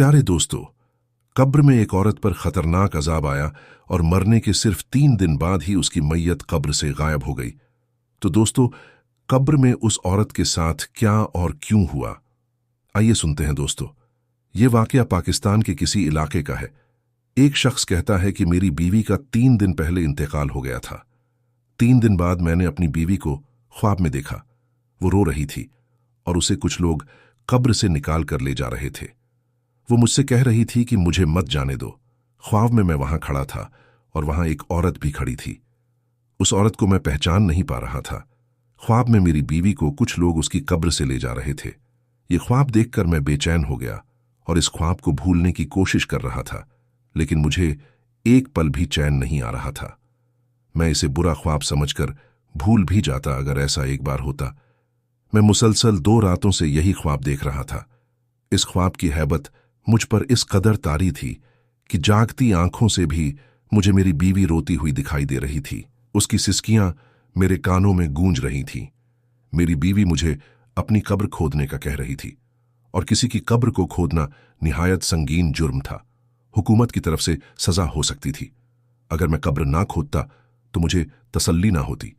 प्यारे दोस्तों, कब्र में एक औरत पर खतरनाक अजाब आया और मरने के सिर्फ 3 दिन बाद ही उसकी मैयत कब्र से गायब हो गई। तो दोस्तों, कब्र में उस औरत के साथ क्या और क्यों हुआ, आइए सुनते हैं दोस्तों। ये वाकया पाकिस्तान के किसी इलाके का है। एक शख्स कहता है कि मेरी बीवी का 3 दिन पहले इंतकाल हो गया था। 3 दिन बाद मैंने अपनी बीवी को ख्वाब में देखा। वो रो रही थी और उसे कुछ लोग कब्र से निकाल कर ले जा रहे थे। वो मुझसे कह रही थी कि मुझे मत जाने दो। ख्वाब में मैं वहां खड़ा था और वहां एक औरत भी खड़ी थी। उस औरत को मैं पहचान नहीं पा रहा था। ख्वाब में मेरी बीवी को कुछ लोग उसकी कब्र से ले जा रहे थे। ये ख्वाब देखकर मैं बेचैन हो गया और इस ख्वाब को भूलने की कोशिश कर रहा था, लेकिन मुझे एक पल भी चैन नहीं आ रहा था। मैं इसे बुरा ख्वाब समझकर भूल भी जाता अगर ऐसा एक बार होता। मैं मुसलसल 2 रातों से यही ख्वाब देख रहा था। इस ख्वाब की हैबत मुझ पर इस कदर तारी थी कि जागती आंखों से भी मुझे मेरी बीवी रोती हुई दिखाई दे रही थी। उसकी सिसकियां मेरे कानों में गूंज रही थीं। मेरी बीवी मुझे अपनी कब्र खोदने का कह रही थी और किसी की कब्र को खोदना निहायत संगीन जुर्म था। हुकूमत की तरफ से सजा हो सकती थी। अगर मैं कब्र ना खोदता तो मुझे तसल्ली ना होती।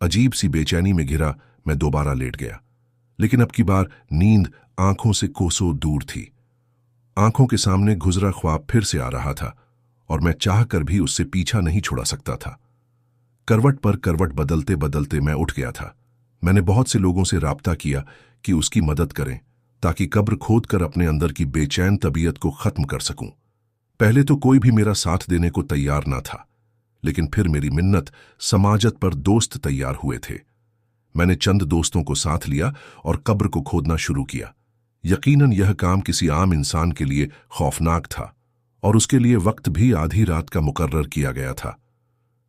अजीब सी बेचैनी में घिरा मैं दोबारा लेट गया, लेकिन अब की बार नींद आंखों से कोसों दूर थी। आंखों के सामने गुजरा ख्वाब फिर से आ रहा था और मैं चाहकर भी उससे पीछा नहीं छुड़ा सकता था। करवट पर करवट बदलते बदलते मैं उठ गया था। मैंने बहुत से लोगों से राब्ता किया कि उसकी मदद करें ताकि कब्र खोदकर अपने अंदर की बेचैन तबीयत को खत्म कर सकूं। पहले तो कोई भी मेरा साथ देने को तैयार ना था, लेकिन फिर मेरी मिन्नत समाजत पर दोस्त तैयार हुए थे। मैंने चंद दोस्तों को साथ लिया और कब्र को खोदना शुरू किया। यकीनन यह काम किसी आम इंसान के लिए खौफनाक था और उसके लिए वक्त भी आधी रात का मुकर्रर किया गया था।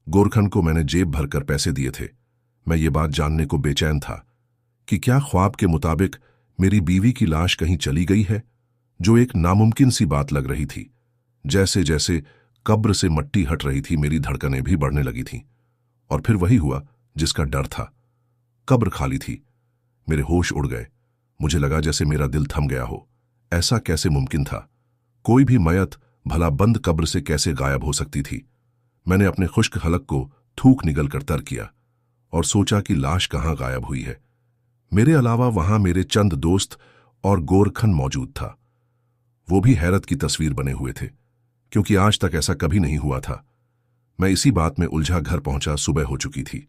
गोरखन को मैंने जेब भरकर पैसे दिए थे। मैं ये बात जानने को बेचैन था कि क्या ख्वाब के मुताबिक मेरी बीवी की लाश कहीं चली गई है, जो एक नामुमकिन सी बात लग रही थी। जैसे जैसे कब्र से मट्टी हट रही थी, मेरी धड़कनें भी बढ़ने लगी थीं। और फिर वही हुआ जिसका डर था। कब्र खाली थी। मेरे होश उड़ गए। मुझे लगा जैसे मेरा दिल थम गया हो। ऐसा कैसे मुमकिन था? कोई भी मयत भला बंद कब्र से कैसे गायब हो सकती थी? मैंने अपने खुश्क हलक को थूक निगल कर तर किया और सोचा कि लाश कहाँ गायब हुई है। मेरे अलावा वहां मेरे चंद दोस्त और गोरखन मौजूद था। वो भी हैरत की तस्वीर बने हुए थे, क्योंकि आज तक ऐसा कभी नहीं हुआ था। मैं इसी बात में उलझा घर पहुंचा। सुबह हो चुकी थी।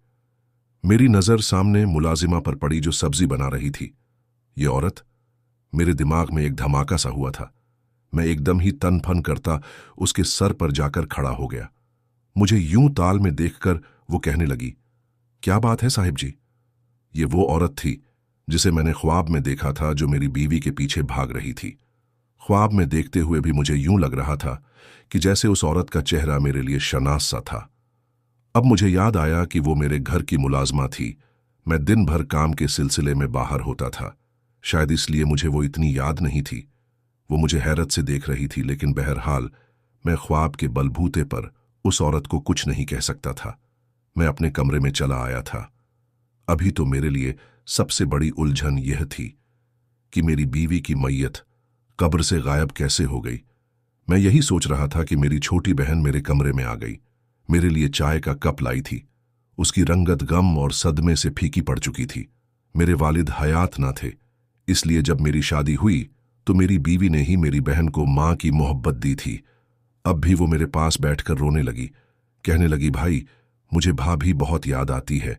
मेरी नजर सामने मुलाजिमा पर पड़ी जो सब्जी बना रही थी। ये औरत, मेरे दिमाग में एक धमाका सा हुआ था। मैं एकदम ही तन फन करता उसके सर पर जाकर खड़ा हो गया। मुझे यूं ताल में देखकर वो कहने लगी, क्या बात है साहिब जी? ये वो औरत थी जिसे मैंने ख्वाब में देखा था, जो मेरी बीवी के पीछे भाग रही थी। ख्वाब में देखते हुए भी मुझे यूं लग रहा था कि जैसे उस औरत का चेहरा मेरे लिए शनास सा था। अब मुझे याद आया कि वो मेरे घर की मुलाजमा थी। मैं दिन भर काम के सिलसिले में बाहर होता था, शायद इसलिए मुझे वो इतनी याद नहीं थी। वो मुझे हैरत से देख रही थी, लेकिन बहरहाल मैं ख्वाब के बलबूते पर उस औरत को कुछ नहीं कह सकता था। मैं अपने कमरे में चला आया था। अभी तो मेरे लिए सबसे बड़ी उलझन यह थी कि मेरी बीवी की मैयत कब्र से गायब कैसे हो गई। मैं यही सोच रहा था कि मेरी छोटी बहन मेरे कमरे में आ गई। मेरे लिए चाय का कप लाई थी। उसकी रंगत गम और सदमे से फीकी पड़ चुकी थी। मेरे वालिद हयात न थे, इसलिए जब मेरी शादी हुई तो मेरी बीवी ने ही मेरी बहन को मां की मोहब्बत दी थी। अब भी वो मेरे पास बैठकर रोने लगी। कहने लगी, भाई, मुझे भाभी बहुत याद आती है।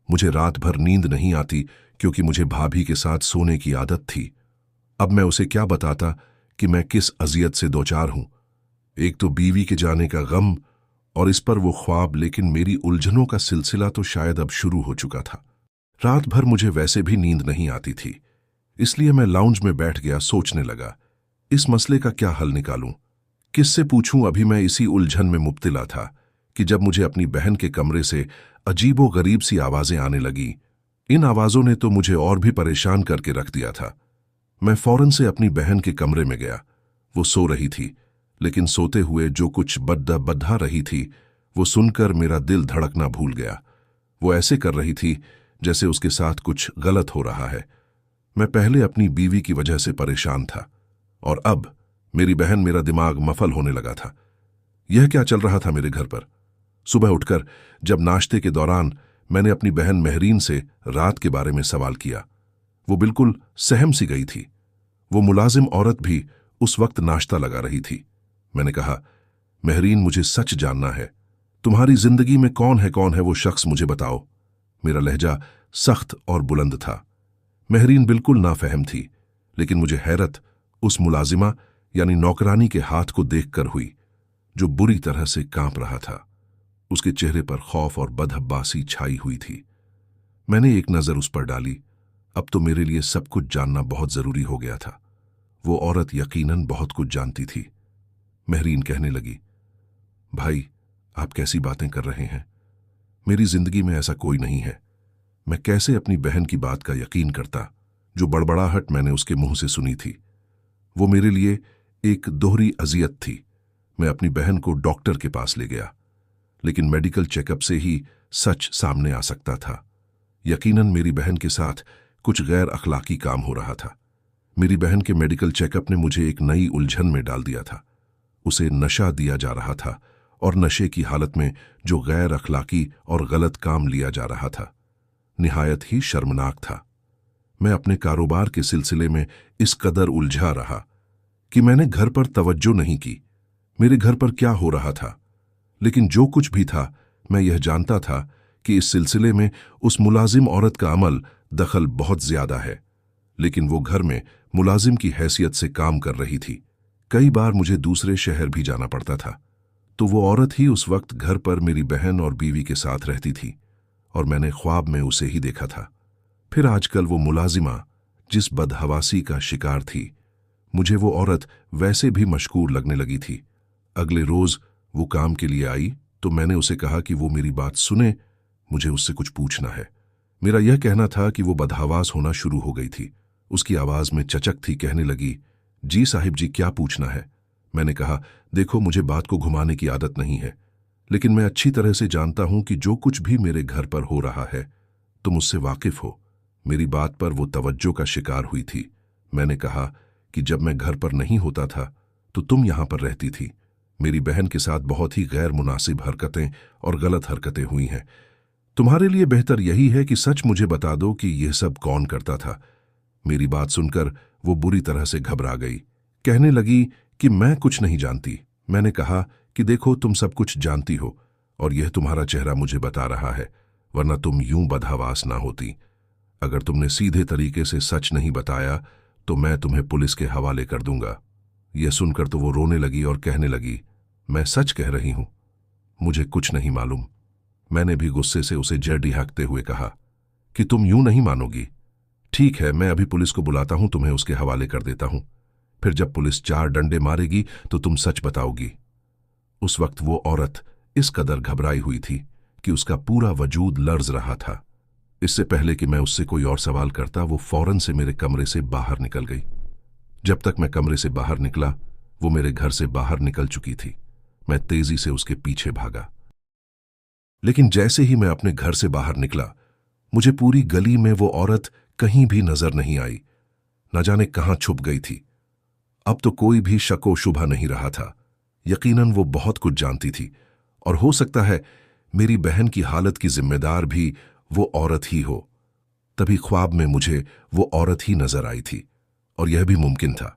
मुझे रात भर नींद नहीं आती क्योंकि मुझे भाभी के साथ सोने की आदत थी। अब मैं उसे क्या बताता कि मैं किस अजियत से दोचार हूं। एक तो बीवी के जाने का गम और इस पर वो ख्वाब, लेकिन मेरी उलझनों का सिलसिला तो शायद अब शुरू हो चुका था। रात भर मुझे वैसे भी नींद नहीं आती थी, इसलिए मैं लाउंज में बैठ गया। सोचने लगा, इस मसले का क्या हल निकालूं, किससे पूछूं। अभी मैं इसी उलझन में मुब्तिला था कि जब मुझे अपनी बहन के कमरे से अजीबो गरीब सी आवाजें आने लगी। इन आवाजों ने तो मुझे और भी परेशान करके रख दिया था। मैं फौरन से अपनी बहन के कमरे में गया। वो सो रही थी, लेकिन सोते हुए जो कुछ बद्दा रही थी वो सुनकर मेरा दिल धड़कना भूल गया। वो ऐसे कर रही थी जैसे उसके साथ कुछ गलत हो रहा है। मैं पहले अपनी बीवी की वजह से परेशान था और अब मेरी बहन, मेरा दिमाग मफल होने लगा था। यह क्या चल रहा था मेरे घर पर? सुबह उठकर जब नाश्ते के दौरान मैंने अपनी बहन महरीन से रात के बारे में सवाल किया, वो बिल्कुल सहम सी गई थी। वो मुलाजिम औरत भी उस वक्त नाश्ता लगा रही थी। मैंने कहा, महरीन, मुझे सच जानना है। तुम्हारी जिंदगी में कौन है वो शख्स, मुझे बताओ। मेरा लहजा सख्त और बुलंद था। महरीन बिल्कुल नाफहम थी, लेकिन मुझे हैरत उस मुलाजिमा यानी नौकरानी के हाथ को देखकर हुई, जो बुरी तरह से कांप रहा था। उसके चेहरे पर खौफ और बदहब्बासी छाई हुई थी। मैंने एक नजर उस पर डाली। अब तो मेरे लिए सब कुछ जानना बहुत जरूरी हो गया था। वो औरत यकीनन बहुत कुछ जानती थी। महरीन कहने लगी, भाई, आप कैसी बातें कर रहे हैं? मेरी जिंदगी में ऐसा कोई नहीं है। मैं कैसे अपनी बहन की बात का यकीन करता, जो बड़बड़ाहट मैंने उसके मुंह से सुनी थी। वो मेरे लिए एक दोहरी अजियत थी। मैं अपनी बहन को डॉक्टर के पास ले गया, लेकिन मेडिकल चेकअप से ही सच सामने आ सकता था। यकीनन मेरी बहन के साथ कुछ गैर अखलाकी काम हो रहा था। मेरी बहन के मेडिकल चेकअप ने मुझे एक नई उलझन में डाल दिया था। उसे नशा दिया जा रहा था और नशे की हालत में जो गैर अखलाकी और गलत काम लिया जा रहा था, निहायत ही शर्मनाक था। मैं अपने कारोबार के सिलसिले में इस कदर उलझा रहा कि मैंने घर पर तवज्जो नहीं की। मेरे घर पर क्या हो रहा था, लेकिन जो कुछ भी था, मैं यह जानता था कि इस सिलसिले में उस मुलाजिम औरत का अमल दखल बहुत ज्यादा है। लेकिन वो घर में मुलाजिम की हैसियत से काम कर रही थी। कई बार मुझे दूसरे शहर भी जाना पड़ता था, तो वो औरत ही उस वक्त घर पर मेरी बहन और बीवी के साथ रहती थी, और मैंने ख्वाब में उसे ही देखा था। फिर आजकल वो मुलाजिमा जिस बदहवासी का शिकार थी, मुझे वो औरत वैसे भी मशकूर लगने लगी थी। अगले रोज वो काम के लिए आई तो मैंने उसे कहा कि वो मेरी बात सुने, मुझे उससे कुछ पूछना है। मेरा यह कहना था कि वो बदहवास होना शुरू हो गई थी। उसकी आवाज में चचक थी। कहने लगी, जी साहिब जी, क्या पूछना है? मैंने कहा, देखो, मुझे बात को घुमाने की आदत नहीं है, लेकिन मैं अच्छी तरह से जानता हूं कि जो कुछ भी मेरे घर पर हो रहा है तुम उससे वाकिफ हो। मेरी बात पर वो तवज्जो का शिकार हुई थी। मैंने कहा कि जब मैं घर पर नहीं होता था तो तुम यहां पर रहती थी। मेरी बहन के साथ बहुत ही गैर मुनासिब हरकतें और गलत हरकतें हुई हैं। तुम्हारे लिए बेहतर यही है कि सच मुझे बता दो कि यह सब कौन करता था। मेरी बात सुनकर वो बुरी तरह से घबरा गई। कहने लगी कि मैं कुछ नहीं जानती। मैंने कहा कि देखो, तुम सब कुछ जानती हो और यह तुम्हारा चेहरा मुझे बता रहा है, वरना तुम यूं बदहवास ना होती। अगर तुमने सीधे तरीके से सच नहीं बताया तो मैं तुम्हें पुलिस के हवाले कर दूंगा। यह सुनकर तो वो रोने लगी और कहने लगी, मैं सच कह रही हूं, मुझे कुछ नहीं मालूम। मैंने भी गुस्से से उसे जड़ हाँकते हुए कहा कि तुम यूं नहीं मानोगी। ठीक है, मैं अभी पुलिस को बुलाता हूं, तुम्हें उसके हवाले कर देता हूं। फिर जब पुलिस 4 डंडे मारेगी तो तुम सच बताओगी। उस वक्त वो औरत इस कदर घबराई हुई थी कि उसका पूरा वजूद लर्ज रहा था। इससे पहले कि मैं उससे कोई और सवाल करता, वो फौरन से मेरे कमरे से बाहर निकल गई। जब तक मैं कमरे से बाहर निकला, वो मेरे घर से बाहर निकल चुकी थी। मैं तेजी से उसके पीछे भागा, लेकिन जैसे ही मैं अपने घर से बाहर निकला, मुझे पूरी गली में वो औरत कहीं भी नजर नहीं आई। न जाने कहां छुप गई थी। अब तो कोई भी शको शुबा नहीं रहा था। यकीनन वो बहुत कुछ जानती थी, और हो सकता है मेरी बहन की हालत की जिम्मेदार भी वो औरत ही हो। तभी ख्वाब में मुझे वो औरत ही नजर आई थी, और यह भी मुमकिन था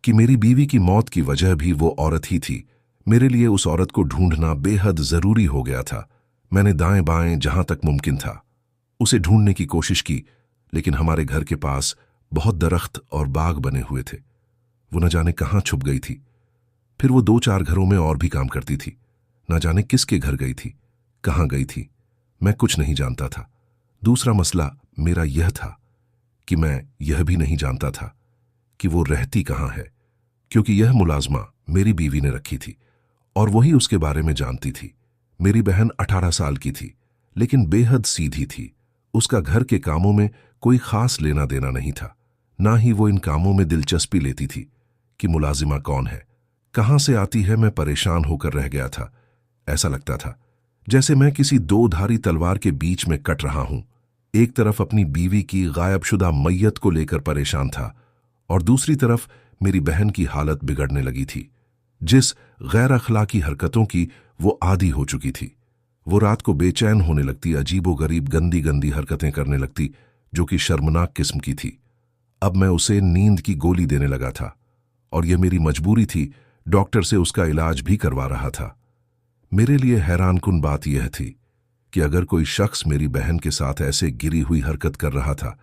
कि मेरी बीवी की मौत की वजह भी वो औरत ही थी। मेरे लिए उस औरत को ढूंढना बेहद जरूरी हो गया था। मैंने दाएं बाएं जहां तक मुमकिन था उसे ढूंढने की कोशिश की, लेकिन हमारे घर के पास बहुत दरख्त और बाग बने हुए थे। वो न जाने कहां छुप गई थी। फिर वो 2-4 घरों में और भी काम करती थी। न जाने किसके घर गई थी, कहां गई थी, मैं कुछ नहीं जानता था। दूसरा मसला मेरा यह था कि मैं यह भी नहीं जानता था कि वो रहती कहां है, क्योंकि यह मुलाजमा मेरी बीवी ने रखी थी और वही उसके बारे में जानती थी। मेरी बहन 18 साल की थी, लेकिन बेहद सीधी थी। उसका घर के कामों में कोई खास लेना देना नहीं था। ना ही वो इन कामों में दिलचस्पी लेती थी कि मुलाजिमा कौन है, कहां से आती है। मैं परेशान होकर रह गया था। ऐसा लगता था जैसे मैं किसी 2-धारी तलवार के बीच में कट रहा हूं। एक तरफ अपनी बीवी की गायबशुदा मैयत को लेकर परेशान था, और दूसरी तरफ मेरी बहन की हालत बिगड़ने लगी थी। जिस गैर अखलाकी हरकतों की वो आदी हो चुकी थी, वो रात को बेचैन होने लगती, अजीबोगरीब गंदी गंदी हरकतें करने लगती जो कि शर्मनाक किस्म की थी। अब मैं उसे नींद की गोली देने लगा था और यह मेरी मजबूरी थी। डॉक्टर से उसका इलाज भी करवा रहा था। मेरे लिए हैरानकुन बात यह थी कि अगर कोई शख्स मेरी बहन के साथ ऐसे गिरी हुई हरकत कर रहा था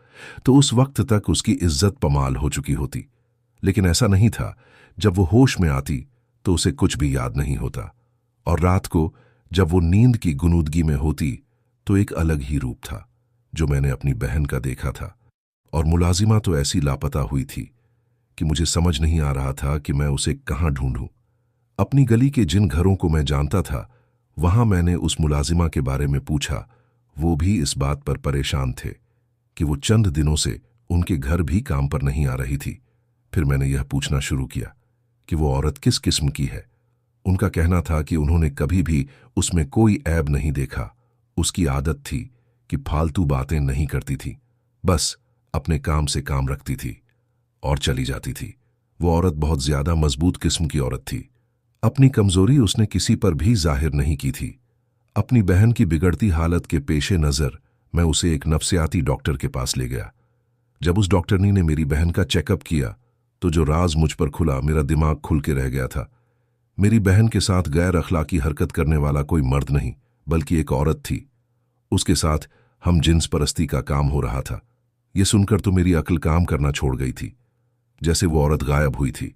तो उस वक्त तक उसकी इज्जत पमाल हो चुकी होती, लेकिन ऐसा नहीं था। जब वो होश में आती तो उसे कुछ भी याद नहीं होता, और रात को जब वो नींद की गुनूदगी में होती तो एक अलग ही रूप था जो मैंने अपनी बहन का देखा था। और मुलाजिमा तो ऐसी लापता हुई थी कि मुझे समझ नहीं आ रहा था कि मैं उसे कहाँ ढूंढूं। अपनी गली के जिन घरों को मैं जानता था वहां मैंने उस मुलाजिमा के बारे में पूछा। वो भी इस बात पर परेशान थे कि वो चंद दिनों से उनके घर भी काम पर नहीं आ रही थी। फिर मैंने यह पूछना शुरू किया कि वो औरत किस किस्म की है। उनका कहना था कि उन्होंने कभी भी उसमें कोई ऐब नहीं देखा। उसकी आदत थी कि फालतू बातें नहीं करती थी, बस अपने काम से काम रखती थी और चली जाती थी। वो औरत बहुत ज्यादा मजबूत किस्म की औरत थी। अपनी कमजोरी उसने किसी पर भी जाहिर नहीं की थी। अपनी बहन की बिगड़ती हालत के पेशे नजर मैं उसे एक नफ्सियाती डॉक्टर के पास ले गया। जब उस डॉक्टरनी ने मेरी बहन का चेकअप किया तो जो राज मुझ पर खुला, मेरा दिमाग खुल के रह गया था। मेरी बहन के साथ गैर अखलाकी हरकत करने वाला कोई मर्द नहीं बल्कि एक औरत थी। उसके साथ हम जिन्स परस्ती का काम हो रहा था। यह सुनकर तो मेरी अक्ल काम करना छोड़ गई थी। जैसे वो औरत गायब हुई थी,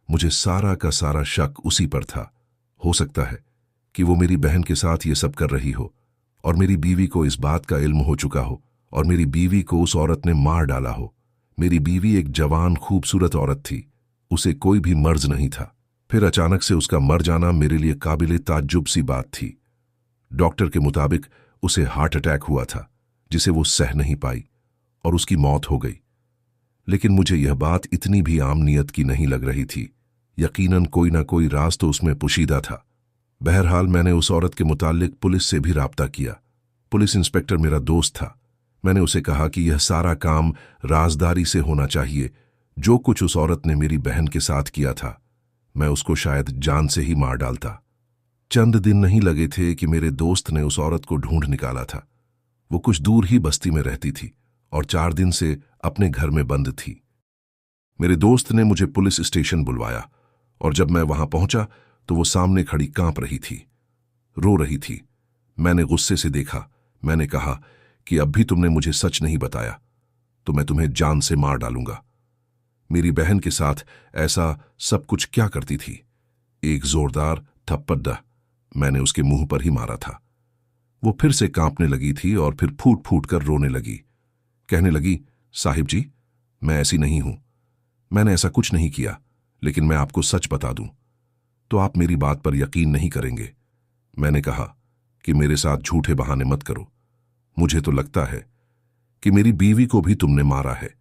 मुझे सारा का सारा शक उसी पर था। हो सकता है कि वो मेरी बहन के साथ ये सब कर रही हो और मेरी बीवी को इस बात का इल्म हो चुका हो और मेरी बीवी को उस औरत ने मार डाला हो। मेरी बीवी एक जवान खूबसूरत औरत थी, उसे कोई भी मर्ज नहीं था। फिर अचानक से उसका मर जाना मेरे लिए काबिले ताज्जुब सी बात थी। डॉक्टर के मुताबिक उसे हार्ट अटैक हुआ था जिसे वो सह नहीं पाई और उसकी मौत हो गई। लेकिन मुझे यह बात इतनी भी आम नियत की नहीं लग रही थी। यकीनन कोई ना कोई राज तो उसमें पोशीदा था। बहरहाल मैंने उस औरत के मुतालिक पुलिस से भी राब्ता किया। पुलिस इंस्पेक्टर मेरा दोस्त था। मैंने उसे कहा कि यह सारा काम राजदारी से होना चाहिए। जो कुछ उस औरत ने मेरी बहन के साथ किया था, मैं उसको शायद जान से ही मार डालता। चंद दिन नहीं लगे थे कि मेरे दोस्त ने उस औरत को ढूंढ निकाला था। वो कुछ दूर ही बस्ती में रहती थी और 4 दिन से अपने घर में बंद थी। मेरे दोस्त ने मुझे पुलिस स्टेशन बुलवाया और जब मैं वहां पहुंचा तो वो सामने खड़ी कांप रही थी, रो रही थी। मैंने गुस्से से देखा। मैंने कहा कि अब भी तुमने मुझे सच नहीं बताया तो मैं तुम्हें जान से मार डालूंगा। मेरी बहन के साथ ऐसा सब कुछ क्या करती थी? एक जोरदार थप्पड़ मैंने उसके मुंह पर ही मारा था। वो फिर से कांपने लगी थी और फिर फूट फूट कर रोने लगी। कहने लगी, साहिब जी, मैं ऐसी नहीं हूं, मैंने ऐसा कुछ नहीं किया, लेकिन मैं आपको सच बता दूं तो आप मेरी बात पर यकीन नहीं करेंगे। मैंने कहा कि मेरे साथ झूठे बहाने मत करो। मुझे तो लगता है कि मेरी बीवी को भी तुमने मारा है।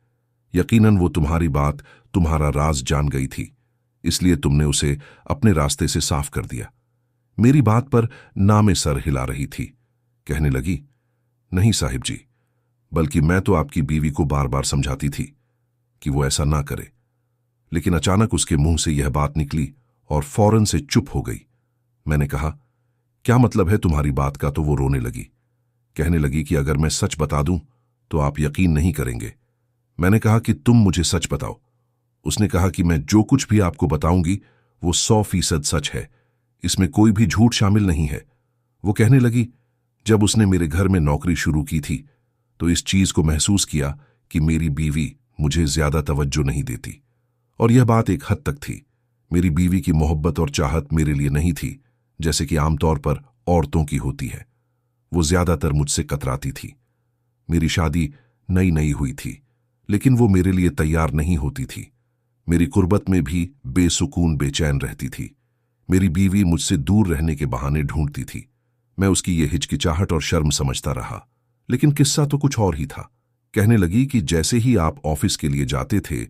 यकीनन वो तुम्हारी बात, तुम्हारा राज जान गई थी, इसलिए तुमने उसे अपने रास्ते से साफ कर दिया। मेरी बात पर नामे सर हिला रही थी। कहने लगी, नहीं साहिब जी, बल्कि मैं तो आपकी बीवी को बार बार समझाती थी कि वो ऐसा ना करे, लेकिन अचानक उसके मुंह से यह बात निकली और फौरन से चुप हो गई। मैंने कहा, क्या मतलब है तुम्हारी बात का? तो वो रोने लगी। कहने लगी कि अगर मैं सच बता दूं तो आप यकीन नहीं करेंगे। मैंने कहा कि तुम मुझे सच बताओ। उसने कहा कि मैं जो कुछ भी आपको बताऊंगी वो 100% सच है, इसमें कोई भी झूठ शामिल नहीं है। वो कहने लगी, जब उसने मेरे घर में नौकरी शुरू की थी तो इस चीज को महसूस किया कि मेरी बीवी मुझे ज्यादा तवज्जो नहीं देती, और यह बात एक हद तक थी। मेरी बीवी की मोहब्बत और चाहत मेरे लिए नहीं थी जैसे कि आमतौर पर औरतों की होती है। वो ज्यादातर मुझसे कतराती थी। मेरी शादी नई नई हुई थी, लेकिन वो मेरे लिए तैयार नहीं होती थी। मेरी कुर्बत में भी बेसुकून बेचैन रहती थी। मेरी बीवी मुझसे दूर रहने के बहाने ढूंढती थी। मैं उसकी ये हिचकिचाहट और शर्म समझता रहा, लेकिन किस्सा तो कुछ और ही था। कहने लगी कि जैसे ही आप ऑफिस के लिए जाते थे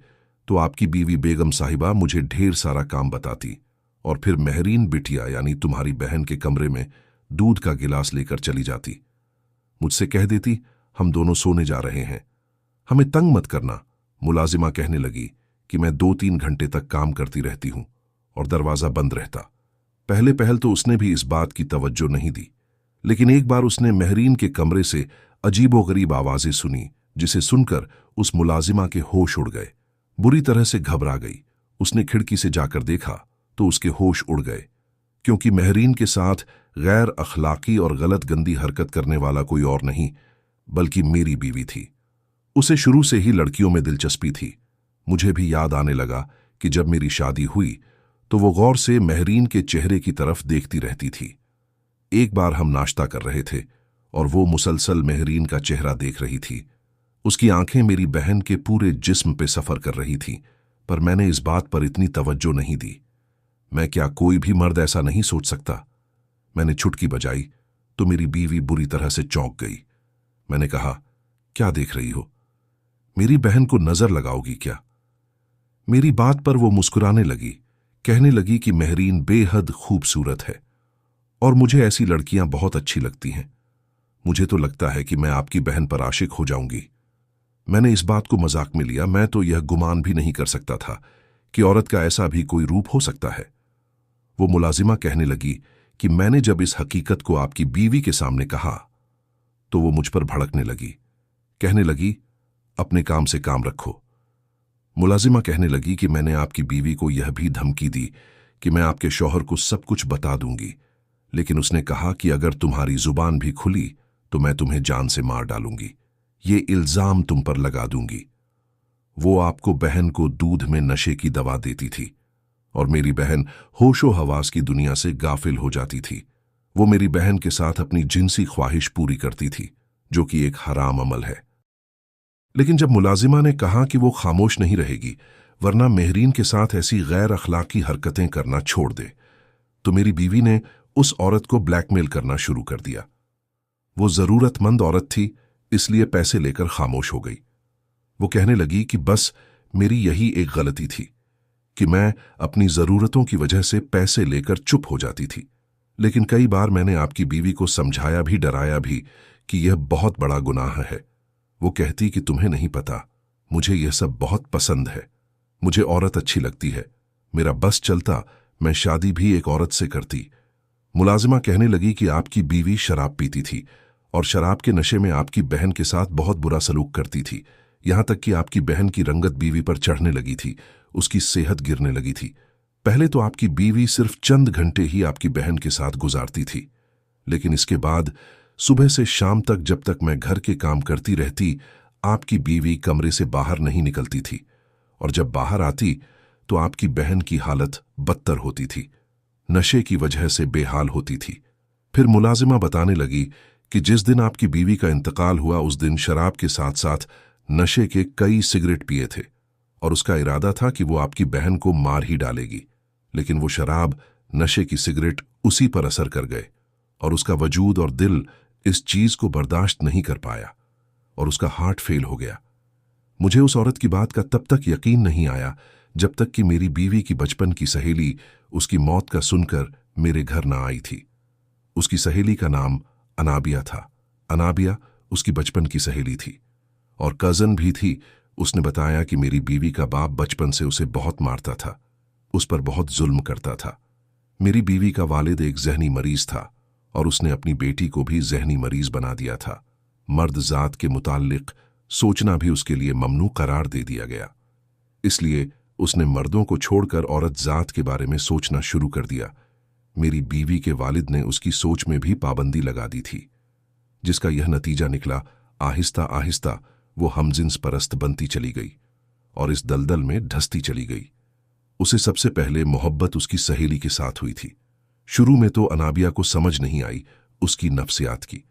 तो आपकी बीवी बेगम साहिबा मुझे ढेर सारा काम बताती और फिर मेहरीन बिटिया यानी तुम्हारी बहन के कमरे में दूध का गिलास लेकर चली जाती। मुझसे कह देती, हम दोनों सोने जा रहे हैं, हमें तंग मत करना। मुलाजिमा कहने लगी कि मैं 2-3 घंटे तक काम करती रहती हूं और दरवाजा बंद रहता। पहले पहल तो उसने भी इस बात की तवज्जो नहीं दी, लेकिन एक बार उसने महरीन के कमरे से अजीबोगरीब आवाजें सुनी, जिसे सुनकर उस मुलाजिमा के होश उड़ गए। बुरी तरह से घबरा गई। उसने खिड़की से जाकर देखा तो उसके होश उड़ गए, क्योंकि महरीन के साथ गैर अखलाकी और गलत गंदी हरकत करने वाला कोई और नहीं बल्कि मेरी बीवी थी। उसे शुरू से ही लड़कियों में दिलचस्पी थी। मुझे भी याद आने लगा कि जब मेरी शादी हुई तो वो गौर से महरीन के चेहरे की तरफ देखती रहती थी। एक बार हम नाश्ता कर रहे थे और वो मुसलसल महरीन का चेहरा देख रही थी। उसकी आंखें मेरी बहन के पूरे जिस्म पे सफर कर रही थीं, पर मैंने इस बात पर इतनी तवज्जो नहीं दी। मैं क्या कोई भी मर्द ऐसा नहीं सोच सकता? मैंने चुटकी बजाई तो मेरी बीवी बुरी तरह से चौंक गई। मैंने कहा, क्या देख रही हो? मेरी बहन को नजर लगाओगी क्या? मेरी बात पर वो मुस्कुराने लगी, कहने लगी कि महरीन बेहद खूबसूरत है और मुझे ऐसी लड़कियां बहुत अच्छी लगती हैं। मुझे तो लगता है कि मैं आपकी बहन पर आशिक हो जाऊंगी। मैंने इस बात को मजाक में लिया। मैं तो यह गुमान भी नहीं कर सकता था कि औरत का ऐसा भी कोई रूप हो सकता है। वो मुलाजिमा कहने लगी कि मैंने जब इस हकीकत को आपकी बीवी के सामने कहा तो वो मुझ पर भड़कने लगी। कहने लगी, अपने काम से काम रखो। मुलाजिमा कहने लगी कि मैंने आपकी बीवी को यह भी धमकी दी कि मैं आपके शौहर को सब कुछ बता दूंगी, लेकिन उसने कहा कि अगर तुम्हारी जुबान भी खुली तो मैं तुम्हें जान से मार डालूंगी, ये इल्जाम तुम पर लगा दूंगी। वो आपको बहन को दूध में नशे की दवा देती थी और मेरी बहन होशो हवास की दुनिया से गाफिल हो जाती थी। वो मेरी बहन के साथ अपनी जिनसी ख्वाहिश पूरी करती थी, जो कि एक हराम अमल है। लेकिन जब मुलाजिमा ने कहा कि वो खामोश नहीं रहेगी वरना महरीन के साथ ऐसी गैर अखलाकी हरकतें करना छोड़ दे, तो मेरी बीवी ने उस औरत को ब्लैकमेल करना शुरू कर दिया। वो जरूरतमंद औरत थी, इसलिए पैसे लेकर खामोश हो गई। वो कहने लगी कि बस मेरी यही एक गलती थी कि मैं अपनी जरूरतों की वजह से पैसे लेकर चुप हो जाती थी। लेकिन कई बार मैंने आपकी बीवी को समझाया भी, डराया भी कि यह बहुत बड़ा गुनाह है। वो कहती कि तुम्हें नहीं पता, मुझे यह सब बहुत पसंद है, मुझे औरत अच्छी लगती है, मेरा बस चलता मैं शादी भी एक औरत से करती। मुलाजिमा कहने लगी कि आपकी बीवी शराब पीती थी और शराब के नशे में आपकी बहन के साथ बहुत बुरा सलूक करती थी, यहां तक कि आपकी बहन की रंगत बीवी पर चढ़ने लगी थी, उसकी सेहत गिरने लगी थी। पहले तो आपकी बीवी सिर्फ चंद घंटे ही आपकी बहन के साथ गुजारती थी, लेकिन इसके बाद सुबह से शाम तक जब तक मैं घर के काम करती रहती, आपकी बीवी कमरे से बाहर नहीं निकलती थी और जब बाहर आती तो आपकी बहन की हालत बदतर होती थी, नशे की वजह से बेहाल होती थी। फिर मुलाजिमा बताने लगी कि जिस दिन आपकी बीवी का इंतकाल हुआ उस दिन शराब के साथ साथ नशे के कई सिगरेट पिए थे और उसका इरादा था कि वो आपकी बहन को मार ही डालेगी, लेकिन वो शराब, नशे की सिगरेट उसी पर असर कर गए और उसका वजूद और दिल इस चीज को बर्दाश्त नहीं कर पाया और उसका हार्ट फेल हो गया। मुझे उस औरत की बात का तब तक यकीन नहीं आया जब तक कि मेरी बीवी की बचपन की सहेली उसकी मौत का सुनकर मेरे घर ना आई थी। उसकी सहेली का नाम अनाबिया था। अनाबिया उसकी बचपन की सहेली थी और कजन भी थी। उसने बताया कि मेरी बीवी का बाप बचपन से उसे बहुत मारता था, उस पर बहुत जुल्म करता था। मेरी बीवी का वालिद एक जहनी मरीज था और उसने अपनी बेटी को भी जहनी मरीज बना दिया था। मर्द जात के मुताल्लिक सोचना भी उसके लिए ममनू करार दे दिया गया, इसलिए उसने मर्दों को छोड़कर औरत जात के बारे में सोचना शुरू कर दिया। मेरी बीवी के वालिद ने उसकी सोच में भी पाबंदी लगा दी थी, जिसका यह नतीजा निकला, आहिस्ता आहिस्ता वो हमजिन्स परस्त बनती चली गई और इस दलदल में ढसती चली गई। उसे सबसे पहले मोहब्बत उसकी सहेली के साथ हुई थी। शुरू में तो अनाबिया को समझ नहीं आई उसकी नफ्सियात की,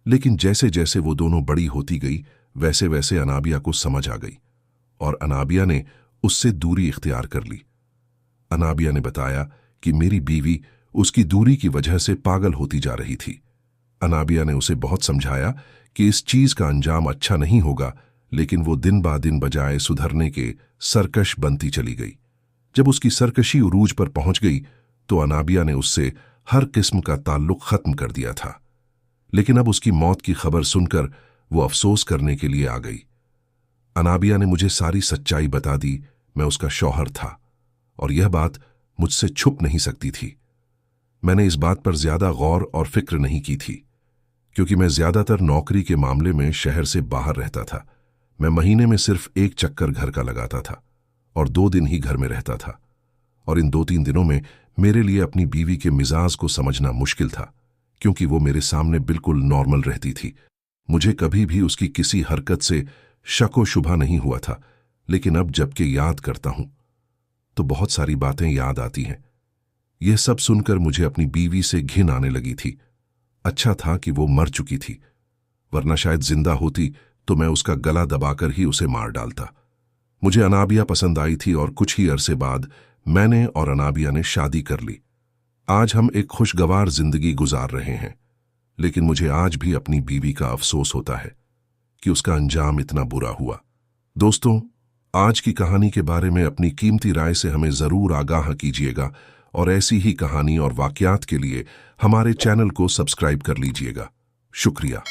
लेकिन जैसे जैसे वो दोनों बड़ी होती गई वैसे वैसे अनाबिया को समझ आ गई और अनाबिया ने उससे दूरी इख्तियार कर ली। अनाबिया ने बताया कि मेरी बीवी उसकी दूरी की वजह से पागल होती जा रही थी। अनाबिया ने उसे बहुत समझाया कि इस चीज का अंजाम अच्छा नहीं होगा, लेकिन वो दिन बा दिन बजाय सुधरने के सरकश बनती चली गई। जब उसकी सरकशी उरूज पर पहुंच गई तो अनाबिया ने उससे हर किस्म का ताल्लुक खत्म कर दिया था, लेकिन अब उसकी मौत की खबर सुनकर वो अफसोस करने के लिए आ गई। अनाबिया ने मुझे सारी सच्चाई बता दी। मैं उसका शौहर था और यह बात मुझसे छुप नहीं सकती थी। मैंने इस बात पर ज्यादा गौर और फिक्र नहीं की थी क्योंकि मैं ज्यादातर नौकरी के मामले में शहर से बाहर रहता था। मैं महीने में सिर्फ एक चक्कर घर का लगाता था और 2 दिन ही घर में रहता था, और इन 2-3 दिनों में मेरे लिए अपनी बीवी के मिजाज को समझना मुश्किल था क्योंकि वो मेरे सामने बिल्कुल नॉर्मल रहती थी। मुझे कभी भी उसकी किसी हरकत से शको शुबा नहीं हुआ था, लेकिन अब जबकि याद करता हूं तो बहुत सारी बातें याद आती हैं। यह सब सुनकर मुझे अपनी बीवी से घिन आने लगी थी। अच्छा था कि वो मर चुकी थी, वरना शायद जिंदा होती तो मैं उसका गला दबाकर ही उसे मार डालता। मुझे अनाबिया पसंद आई थी और कुछ ही अरसे बाद मैंने और अनाबिया ने शादी कर ली। आज हम एक खुशगवार जिंदगी गुजार रहे हैं, लेकिन मुझे आज भी अपनी बीवी का अफसोस होता है कि उसका अंजाम इतना बुरा हुआ। दोस्तों, आज की कहानी के बारे में अपनी कीमती राय से हमें जरूर आगाह कीजिएगा और ऐसी ही कहानी और वाकयात के लिए हमारे चैनल को सब्सक्राइब कर लीजिएगा। शुक्रिया।